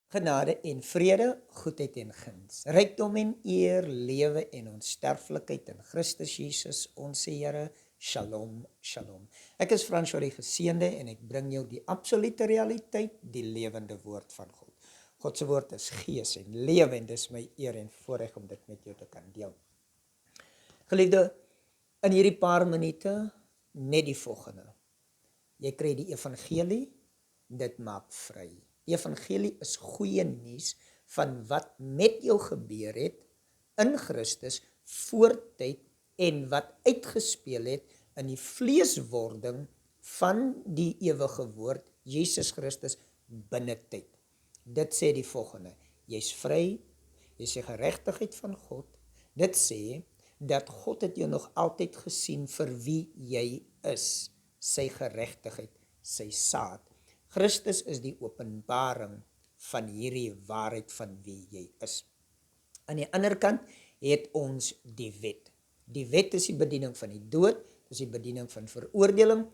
Genade en vrede, goedheid en guns, rykdom en eer, lewe en onsterflikheid in Christus Jesus, ons Here. Shalom, shalom. Ek is François die Geseënde en ek bring jou die absolute realiteit, die lewende woord van God. God se woord is gees en lewe en dis my eer en voorreg om dit met jou te kan deel. Geliefde, in hierdie paar minute net die volgende. Jy kry die evangelie, dit maak vry. Die evangelie is goeie nuus van wat met jou gebeur het in Christus voor tyd en wat uitgespeel het in die vleeswording van die ewige woord, Jesus Christus binne tyd. Dit sê die volgende, jy's vry, jy's die geregtigheid van God. Dit sê dat God het jou nog altyd gesien vir wie jy is, sy geregtigheid, sy saad. Christus is die openbaring van hierdie waarheid van wie jy is. Aan die ander kant het ons die wet. Die wet is die bediening van die dood, dis die bediening van veroordeling,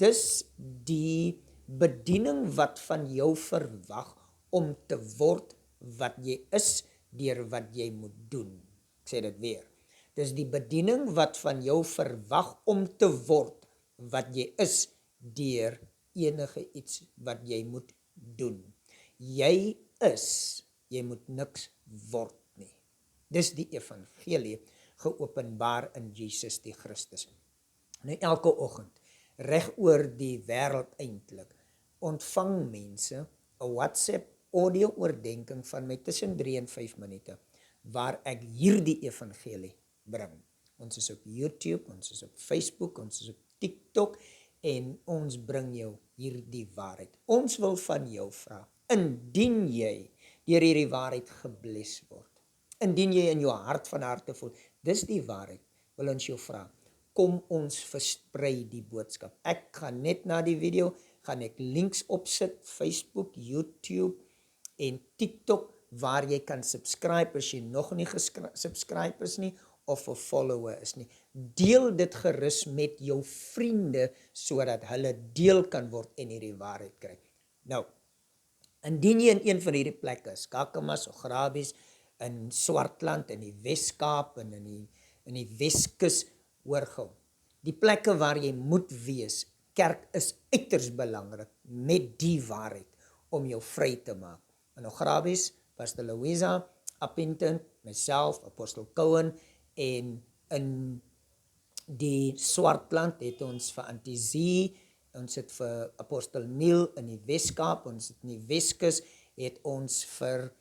dis die bediening wat van jou verwag om te word wat jy is deur wat jy moet doen. Ek sê dit weer. Dis die bediening wat van jou verwag om te word wat jy is deur enige iets wat jy moet doen. Jy is, jy moet niks word nie. Dis die evangelie geopenbaar in Jesus die Christus. Nou elke oggend, reg oor die wêreld eintlik, ontvang mense 'n WhatsApp audio oordenking van my tussen 3 en 5 minute, waar ek hierdie evangelie bring. Ons is op YouTube, ons is op Facebook, ons is op TikTok, en ons bring jou hierdie waarheid. Ons wil van jou vra, indien jy deur hierdie waarheid gebless word, indien jy in jou hart van harte voel, dis die waarheid, wil ons jou vra, kom ons versprei die boodskap. Ek gaan net na die video, gaan ek links opsit, Facebook, YouTube en TikTok, waar jy kan subscribe as jy nog nie subscribe is nie, of 'n follower is nie. Deel dit gerus met jou vriende, sodat hulle deel kan word en hierdie waarheid kry. Nou, indien jy in een van hierdie plekke is, Kakamas of Grabies, in Swartland, in die Weskaap, en in die Weskus, hoor gou. Die plekke waar jy moet wees, kerk is uiters belangrik met die waarheid om jou vry te maak. In Grabies, Pastor Louisa, Appington, myself, Apostel Cohen, en in die Swartland het ons vir Antizee, ons het vir Apostel Neil in die Weskaap, ons het in die Weskus, het ons vir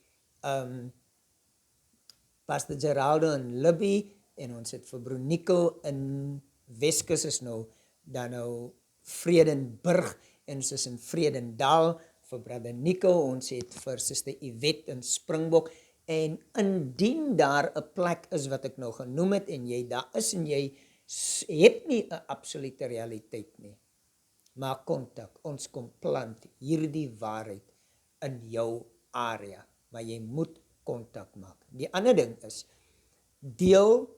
Pastor Geraldo in Libby, en ons het vir Brunico in Weskus is nou, dan nou Vredenburg, en ons is in Vredendal, vir Brother Nico, ons het vir Sister Yvette in Springbok, en indien daar 'n plek is wat ek nou genoem het, en jy daar is, en jy het nie 'n absolute realiteit nie, maak kontak, ons kom plant hierdie waarheid in jou area, maar jy moet kontak maak. Die ander ding is, deel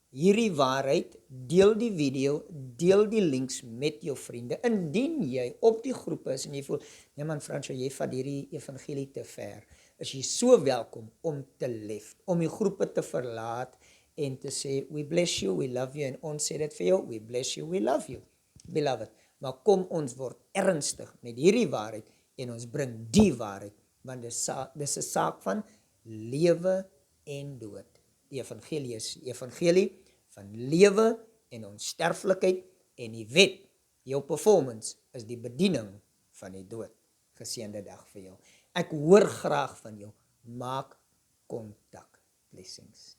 hierdie waarheid, deel die video, deel die links met jou vriende, indien jy op die groepe is, en jy voel, nee man François, jy vat hierdie evangelie te ver, is jy so welkom om te lift, om die groepe te verlaat, en te sê, we bless you, we love you, en ons sê dit vir jou, we bless you, we love you, beloved, maar kom ons word ernstig met hierdie waarheid, en ons bring die waarheid, want dis 'n saak van lewe en dood. Die evangelie is die evangelie van lewe en onsterflikheid, en die wet, jou performance, is die bediening van die dood. Geseënde dag vir jou. Ek hoor graag van jou. Maak kontak. Blessings.